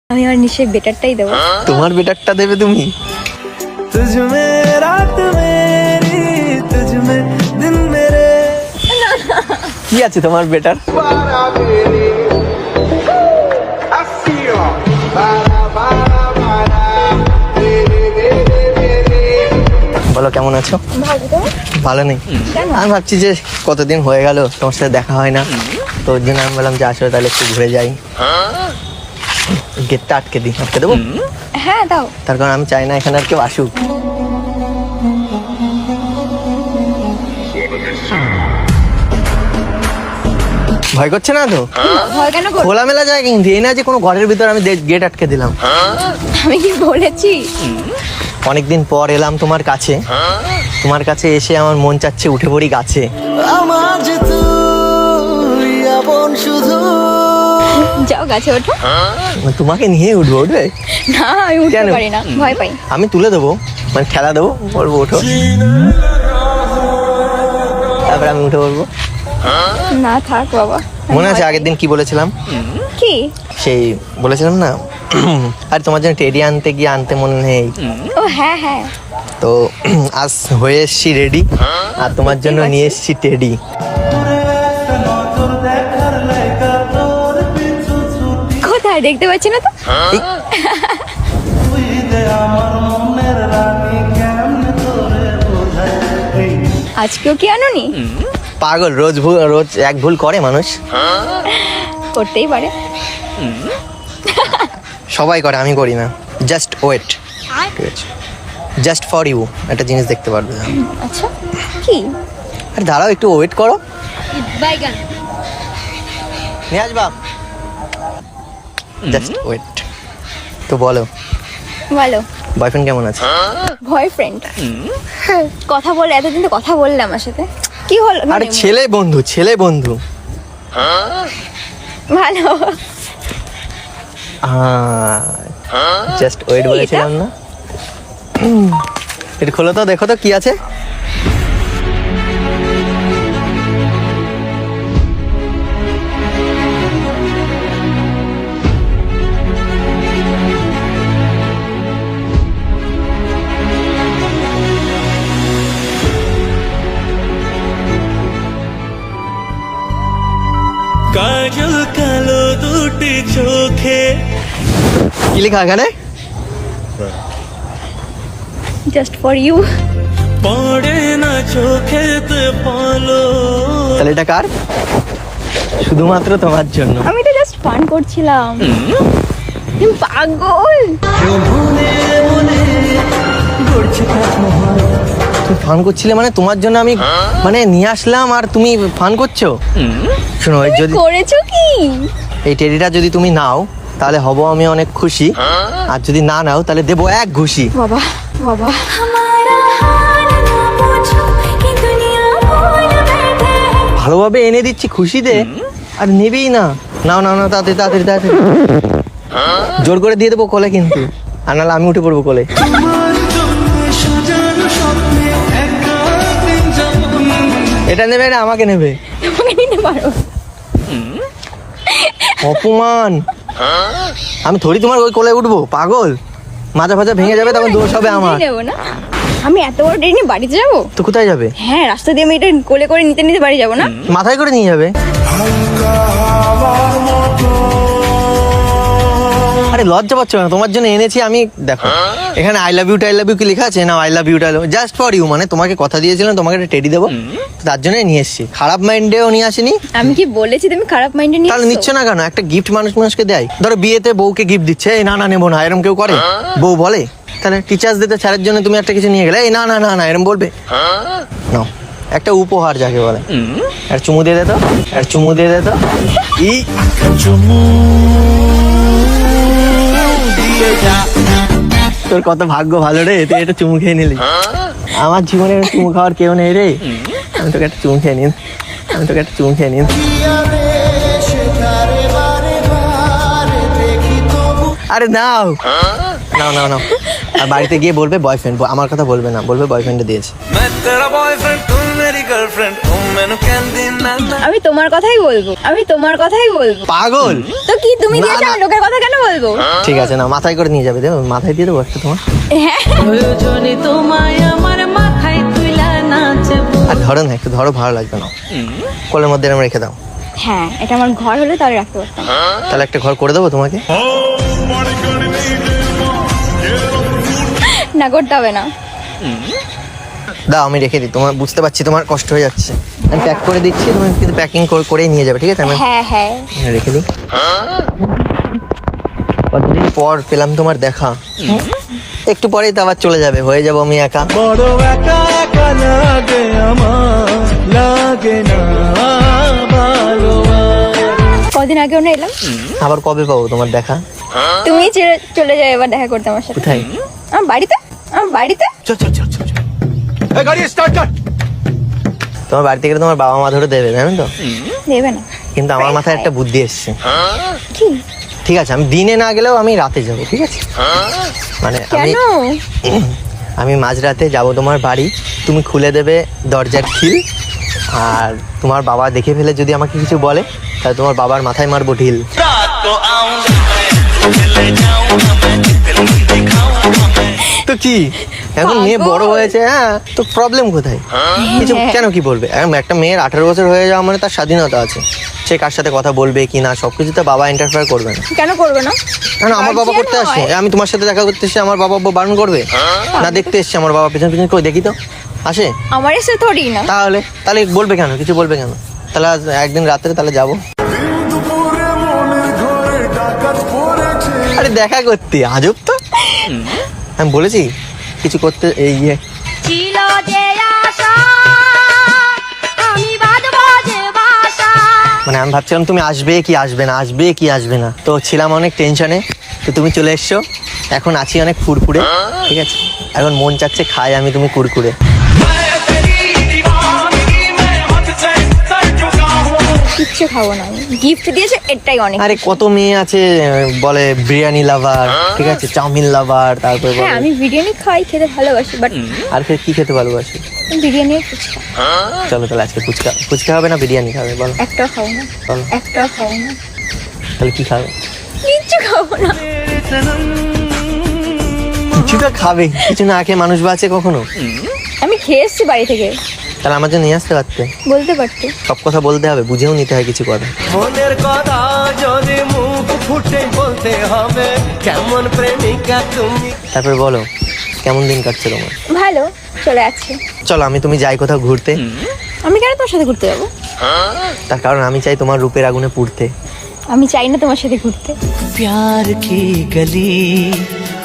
আমি আমার নিশ্চয়ই বেটারটাই দেবো। তোমার বেটারটা দেবে তুমি? কি আছে তোমার বেটার? বলো কেমন আছো? ভালো নেই। আমি ভাবছি যে কতদিন হয়ে গেল তোমার সাথে দেখা হয় না, তো ওর জন্য আমি বললাম যে আসলে তাহলে একটু ঘুরে যাই। গেটটা আটকে দিই, আটকে দেবো? হ্যাঁ দাও। তার কারণ আমি চাই না এখানে আর কেউ আসুক। ভয় করছে না তো? ভয় কেন করবো? খোলামেলা জায়গা কিন্তু, এই না যে কোনো ঘরের ভিতর আমি গেট আটকে দিলাম। আমি কি বলেছি? অনেকদিন পর এলাম তোমার কাছে, তোমার কাছে এসে আমার মন চাচ্ছে উঠে পড়ি গাছে। আমার যে তুই আপন শুধু। যাও গাছে ওঠো। তোমাকে নিয়ে উঠবো? উঠবে না, আমি উঠতে কেন? পারি না, ভয় পাই। আমি তুলে দেবো, মানে ঠেলা দেবো, বলবো ওঠো, তারপরে আমি উঠে পড়বো। না থাক বাবা। মনে আছে আগের দিন কি বলেছিলাম? কি? সেই বলেছিলাম না আর তোমার জন্য টেডি আনতে গিয়ে আনতে মনে নেই? ও হ্যাঁ হ্যাঁ। তো আজ হয়ে এসছি রেডি, আর তোমার জন্য নিয়ে এসছি টেডি। কোথায় দেখতে পাচ্ছি না তো? আজকেও কি আনোনি? পাগল, রোজ এক ভুল করে মানুষ, করতেই পারে। সবাই করে, আমি করি না। জাস্ট ওয়েট, ঠিক আছে? জাস্ট ফর ইউ একটা জিনিস দেখতে পারবে। আচ্ছা কি? আর দাঁড়াও, একটু ওয়েট করো, বাইগান নিয়ে আসবা। Just wait. তো বলো, বলো। বয়ফ্রেন্ড কেমন আছে? বয়ফ্রেন্ড কথা বলে, এতদিন তো কথা বললে আমার সাথে, কি হলো? আরে ছেলে বন্ধু, ছেলে বন্ধু। ভালো। জাস্ট ওয়েট বলেছিলাম না? এটা খোলো তো, দেখো তো কি আছে। কাজল কালো দুটি চোখে। কি লেখা এখানে? Just for you. পড়ে না চোখেতে পলো। তাহলে এটা কার? শুধুমাত্র তোমার জন্য। আমি তো জাস্ট ফান করছিলাম। তুমি পাগল। তুমি ফান করছিলে মানে? তোমার জন্য আমি মানে নিয়ে আসলাম আর তুমি ফান করছো? শোনো, যদি করেছো কি? এই টেডিটা যদি তুমি নাও তাহলে হব আমি অনেক খুশি, আর যদি না নাও তাহলে দেবো এক ঘুষি। বাবা বাবা। ভালোভাবে এনে দিচ্ছি খুশিতে, আর নেবেই না। নাও নাও নাও, তাড়াতাড়ি তাড়াতাড়ি তাড়াতাড়ি। জোর করে দিয়ে দেবো কোলে কিন্তু, আর নাহলে আমি উঠে পড়বো কোলে। এটা নেবে না আমাকে নেবে? তোমাকে নিতে পারো। অপমান। আমি থোড়ি তোমার ওই কোলে উঠবো, পাগল। মাজা ফাজা ভেঙে যাবে, তখন দোষ হবে আমার। নেবো না। আমি এত বড় ট্রেনে বাড়িতে যাবো? তো কোথায় যাবে? হ্যাঁ, রাস্তা দিয়ে আমি এটা কোলে করে নিতে নিতে বাড়ি যাবো না? মাথায় করে নিয়ে যাবে? আরে লজ্জা পাচ্ছ না? তোমার জন্য এনেছি আমি। দেখো এখানে I love you tie love you কি লেখা আছে? না, I love you tie love just for you, মানে তোমাকে কথা দিয়েছিলাম তোমাকে একটা টেডি দেবো, তো তার জন্য নিয়ে এসেছি। খারাপ মাইন্ডেও নিয়ে আসিনি। আমি কি বলেছি তুমি খারাপ মাইন্ডে নিয়ে? তাহলে নিচ্ছ না কেন? একটা গিফট মানুষকে দেয়। ধরো বিয়েতে বউকে গিফট দিচ্ছে, এই না না নেবো না, এরকম কেউ করে? বউ বলে? তাহলে টিচার্স ডেতে স্যারের জন্য তুমি একটা কিছু নিয়ে গেলে, এই না না না না এরকম বলবে? নাও, একটা উপহার যাকে বলে। আর চুমু দিয়ে দে তো, আর চুমু দিয়ে দে তো। তোর কত ভাগ্য ভালো রে, তুই এটা চুমু খেয়ে নিলি। আমার জীবনে চুমু খাওয়ার কেউ নেই রে। আমি তোকে একটা চুমু খেয়ে নিন, আমি তোকে একটা চুমু খেয়ে নিন। আরে নাও। নাও নাও নাও। আর বাড়িতে গিয়ে বলবে বয়ফ্রেন্ড, আমার কথা বলবে না, বলবে বয়ফ্রেন্ডে দিয়েছে। मैं तेरा बॉयफ्रेंड तू मेरी गर्लफ्रेंड ओ मैनू कहंदी ना ना আমি তোমার কথাই বলবো, আমি তোমার কথাই বলবো। পাগল। তো কি তুমি না, দিয়েছো, না। আমি লোকের কথা কেন বলবো? ঠিক আছে না, মাথায় করে নিয়ে যাবে, দেবো মাথায় দিয়ে দেবো একটা তোমার। হ্যাঁ প্রয়োজনে তোমায় আমার মাথায় তুইলা নাচবো। আর ধরো না, একটু ধরো, ভালো লাগবে না, কোলের মধ্যে এরম রেখে দাও। হ্যাঁ, এটা আমার ঘর হলে তাহলে রাখতে পারতাম। তাহলে একটা ঘর করে দেবো তোমাকে। না, করতে হবে না। দাও আমি রেখে দিই, তোমার বুঝতে পারছি তোমার কষ্ট হয়ে যাচ্ছে, আমি প্যাক করে দিচ্ছি, তুমি কিন্তু প্যাকিং করেই নিয়ে যাবে, ঠিক আছে? আমি হ্যাঁ হ্যাঁ, রেখে দিই। কতদিন পর পেলাম তোমার দেখা, একটু পরেই তো আবার চলে যাবে, হয়ে যাবো আমি একা। বড় একা একা লাগে আমার, লাগে না ভালো আর। কদিন আগে ওনা এলাম, আবার কবে পাবো তোমার দেখা? তুমি চলে যাও এবার দেখা করতে আমার সাথে। কোথায়? আমার বাড়িতে, আমার বাড়িতে। চল চল চল চল চল। এই গাড়ি স্টার্ট কর। তোমার বাড়িতে গেলে তোমার বাবা মা ধরে দেবে, জানেন তো? দেবে না। কিন্তু আমার মাথায় একটা বুদ্ধি এসছে। কি? ঠিক আছে, আমি দিনে না গেলেও আমি রাতে যাবো, ঠিক আছে? মানে আমি কেন? আমি মাঝরাতে যাব তোমার বাড়ি, তুমি খুলে দেবে দরজার খিল, আর তোমার বাবা দেখে ফেলে যদি আমাকে কিছু বলে, তাহলে তোমার বাবার মাথায় মারবো ঢিল। তো কি, এখন মেয়ে বড় হয়েছে, হ্যাঁ, তো প্রবলেম কোথায়? কিছু কেন, কি বলবে? এখন একটা মেয়ের 18 বছর হয়ে যাওয়া মানে তার স্বাধীনতা আছে, সে কার সাথে কথা বলবে কি না সবকিছু তো বাবা ইন্টারফেয়ার করবে না। কেন করবে না? কেন, আমার বাবা Guardian করতে আসে, হয়। আমি তোমার সাথে দেখা করতে এসে আমার বাবা বারণ করবে না? দেখতে এসছে আমার বাবা, পেছন পেছন কই দেখি তো আসে, আমার এসে থোড়ি না। তাহলে তাহলে বলবে কেন, কিছু বলবে কেন? তাহলে আজ একদিন রাত্রে তাহলে যাবো, আরে দেখা করতে, আজব তো। আমি বলেছি কিছু করতে, এই ইয়ে ছিল যে আশা আমি বাঁধব যে বাসা। মানে আমি ভাবছিলাম তুমি আসবে কি আসবে না, আসবে কি আসবে না, তো ছিলাম অনেক টেনশনে, তো তুমি চলে এসছো, এখন আছি অনেক ফুরফুরে, ঠিক আছে? এখন মন চাচ্ছে খাই আমি তুমি কুরকুরে। কিচ্ছু খাবো না আমি, গিফট দিয়েছে এটাই অনেক। আরে কত মেয়ে আছে বলে বিরিয়ানি লাভার, ঠিক আছে, চাউমিন লাভার, তারপর হ্যাঁ, আমি বিরিয়ানি খাই, খেতে ভালোবাসি, বাট আর ফের কি খেতে ভালোবাসি? বিরিয়ানি আর ফুচকা চলো তাহলে আজকে ফুচকা, ফুচকা হবে না বিরিয়ানি খাবে বলো? একটাও খাবো না, বলো একটাও খাবো না, তাহলে কি খাবে? কিচ্ছু খাবো না। কিছুটা খাবে, কিছু না খেয়ে মানুষ বাঁচে কখনো? আমি খেয়ে এসছি বাড়ি থেকে, তাহলে আমার জন্য নিয়ে আসতে পারতে, বলতে পারতে। সব কথা বলতে হবে, বুঝেও নিতে হয় কিছু কথা। মনের কথা যদি মুখ ফুটে বলতে হবে, কেমন প্রেমিকা তুমি। তারপরে বলো কেমন দিন কাটছে তোমার? ভালো চলে যাচ্ছে। চলো আমি তুমি যাই কোথাও ঘুরতে, আমি কেন তোমার সাথে ঘুরতে যাবো? তার কারণ আমি চাই তোমার রূপের আগুনে পুড়তে। আমি চাই না তোমার সাথে ঘুরতে। प्यार की गली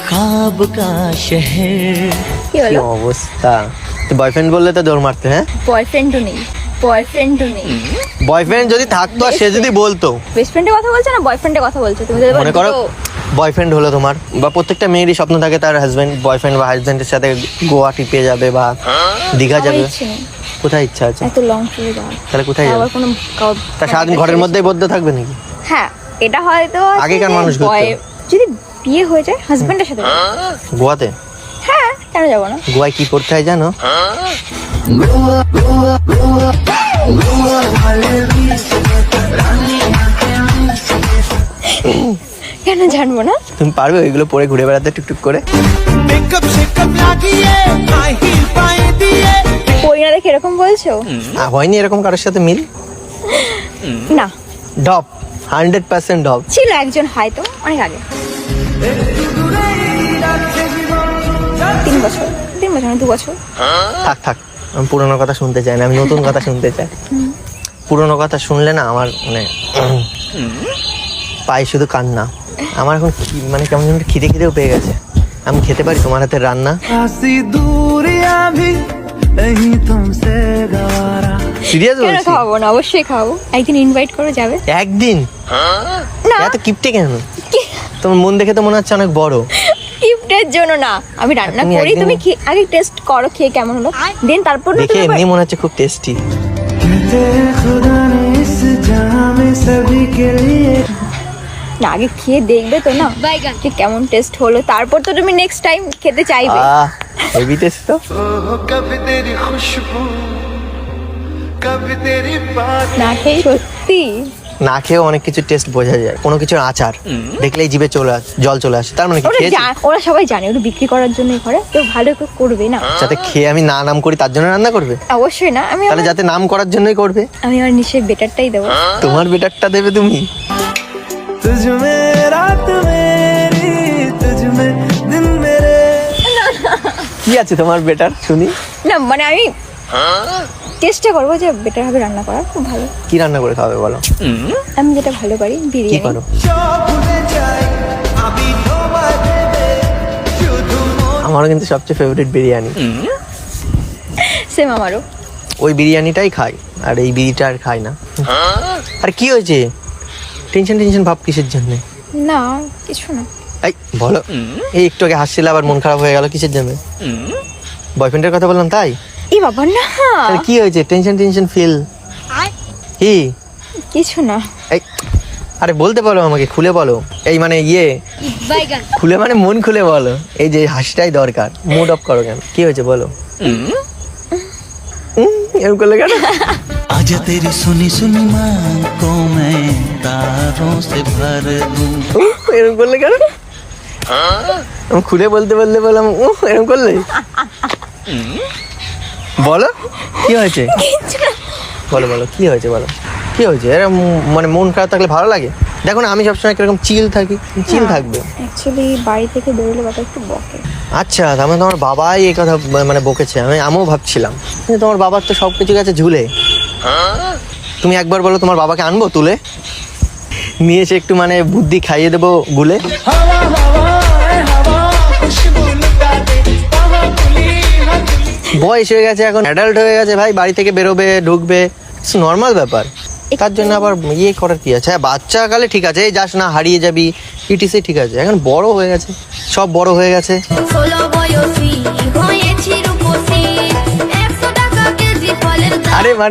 ख्वाब का शहर। কি কি হলো? অবস্থা, তুই বয়ফ্রেন্ড বললে তো দৌড় মারতে, হ্যাঁ? বয়ফ্রেন্ডও নেই, বয়ফ্রেন্ডও নেই। বয়ফ্রেন্ড যদি থাকতো আর সে যদি বলতো, বেস্ট ফ্রেন্ডের কথা বলছো না বয়ফ্রেন্ডের কথা বলছো? তুমি যদি মনে করো বয়ফ্রেন্ড হলো তোমার, বা প্রত্যেকটা মেয়েরই স্বপ্ন থাকে তার হাজবেন্ড, বয়ফ্রেন্ড বা হাজবেন্ডের সাথে গোয়া টিপে যাবে বা দীঘা যাবে। ইচ্ছে নেই কোথায় ইচ্ছা আছে? এত লং ট্যুরে যাওয়ার। তাহলে কোথায় যাবে? আবার কোনো তা সারাদিন ঘরের মধ্যেই বদ্ধ থাকবে নাকি? হ্যাঁ, এটা হয়তো আছে আগেকার যে মানুষ ঘুরতো। যদি বিয়ে হয়ে যায় হাজবেন্ডের সাথে যাবো। গোয়াতে? হ্যাঁ, কেন যাবো না? গোয়ায় কি করতে হয় জানো? কেন জানবো না? তুমি পারবে ওইগুলো পরে ঘুরে বেড়াতে টুকটুক করে? मेकअप शेकअप লাগিয়ে হাই হিল পায়ে দিয়ে। পরি না দেখে এরকম বলছো? হয়নি এরকম কারোর সাথে মিল? না, ডপ, 100% ডপ। ছিল একজন হয়তো অনেক আগে, 3 বছর, 3 বছর না 2 বছর। থাক থাক, আমি পুরোনো কথা শুনতে চাই না, আমি নতুন কথা শুনতে চাই। পুরোনো কথা শুনলে না আমার মানে পাই শুধু কান্না। আমার এখন মানে কেমন যেন খিদে খিদেও পেয়ে গেছে, আমি খেতে পারি তোমার হাতের রান্না? ऐसी दूरियां भी नहीं तुमसे गवारा। সিরিয়াস কেন বলছি, খাওয়াবো না? অবশ্যই খাওয়াবো, একদিন ইনভাইট করে যাবে। একদিন? না, এত কিপটে কেন? তোমার মন দেখে তো মনে হচ্ছে অনেক বড়। গিফটের জন্য না, আমি রান্না তুমি করি, একদিন- তুমি আগে টেস্ট করো খেয়ে কেমন হলো, দেন তারপর না দেখে তুমি এমনি মনে হচ্ছে খুব টেস্টি। तेरे खुदा ने इस जहां में सभी के लिए। না আগে খেয়ে দেখবে তো না যে কেমন টেস্ট হলো, তারপর তো তুমি নেক্সট টাইম খেতে চাইবে। হেভি টেস্ট তো। কবি তেরি খুশবু কবি তেরি বাত না খেয়ে সত্যি না খেয়েও অনেক কিছু টেস্ট বোঝা যায়, কোনো কিছুর আচার দেখলেই জিভে জল চলে আসে, তার মানে কি খেয়েছি? ওরা সবাই জানে ওরা বিক্রি করার জন্যই করে, তো ভালো করে করবে না। যাতে খেয়ে আমি নাম করি তার জন্য রান্না করবে? অবশ্যই না, আমি তাহলে যাতে নাম করার জন্যই করবে। আমি আমার নিশ্চয়ই বেটারটাই দেবো। তোমার বেটারটা দেবে তুমি? তুঝ মে রাত মেরি তুঝ মে দিন মেরে। কি আছে তোমার বেটার শুনি? না মানে আমি চেষ্টা করবো যে বেটার হবে রান্না করার, খুব ভালো। কি রান্না করে খাবে বলো? আমি যেটা ভালো পারি কি বিরিয়ানি। পারো? ভুলে যাই আমি তোমায় ভেবে শুধু আমারও কিন্তু সবচেয়ে ফেভারিট বিরিয়ানি। সেম আমারও। ওই বিরিয়ানিটাই খাই, আর এই বিরিটা আর খাই না। আর কি হয়েছে? টেনশন ভাব কিসের জন্য? না কিছু না। এই বলো, এই একটু আগে হাসছিলে আবার মন খারাপ হয়ে গেল কিসের জন্য? বয়ফ্রেন্ডের কথা বললাম তাই? এই বাবা না, তাহলে কি হয়েছে? টেনশন ফিল কি? কিছু না। এই আরে বলতে বলো আমাকে, খুলে বলো। এই মানে খুলে মানে মন খুলে বলো। এই যে হাসিটাই দরকার, মুড অফ করো কেন? কি হয়েছে বলো? এরকম করলে কেন? आज तेरी सुनी सुनी मांग को मैं तारों से भर दूं। এরকম করলে কেন? আমি খুলে বলতে বললাম এরকম করলে? বলো কি হয়েছে? বলো কি হয়েছে বলো, কি হয়েছে? এরকম মানে মন খারাপ থাকলে ভালো লাগে? দেখো না আমি সবসময় কিরকম চিল থাকি, চিল থাকবে। অ্যাকচুয়ালি বাড়ি থেকে বেরোলে বাবা একটু বকে। আচ্ছা তার মানে তোমার বাবাই এই কথা মানে বকেছে? আমিও ভাবছিলাম কিন্তু তোমার বাবার তো সবকিছু গেছে ঝুলে। তুমি একবার বলো তোমার বাবাকে আনবো তুলে নিয়ে এসে একটু মানে বুদ্ধি খাইয়ে দেবো গুলে। বয়স হয়ে গেছে এখন, অ্যাডাল্ট হয়ে গেছে ভাই, বাড়ি থেকে বেরোবে ঢুকবে, নর্মাল ব্যাপার। তার জন্য আবার ইয়ে করার কি আছে? হ্যাঁ বাচ্চা কালে ঠিক আছে, এই যাস না হারিয়ে যাবি ইটিসে ঠিক আছে, এখন বড় হয়ে গেছে, সব বড় হয়ে গেছে। 16 বয়সী হয়েছি রূপসী 100 টাকা কেজি ফলের দাম। আরে মানে